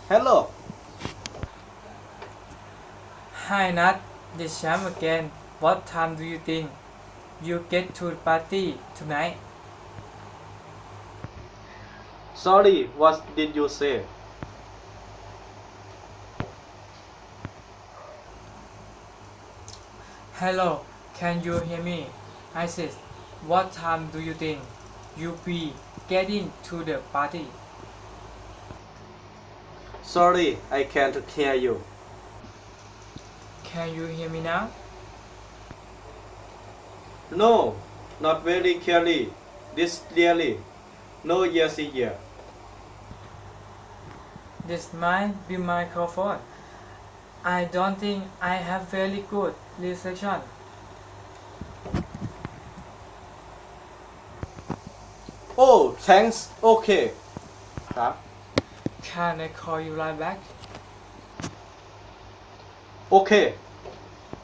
Hello. Hi Nat, the Sham again. What time do you think you get to the party tonight? Sorry, what did you say? Hello, can you hear me? I said, what time do you think you'll be getting to the party? Sorry, I can't hear you. Can you hear me now? No, not very clearly. This clearly. No yes here. This might be my microphone. I don't think I have very good reception. Oh, thanks. Okay. ครับ Can I call you right back? Okay.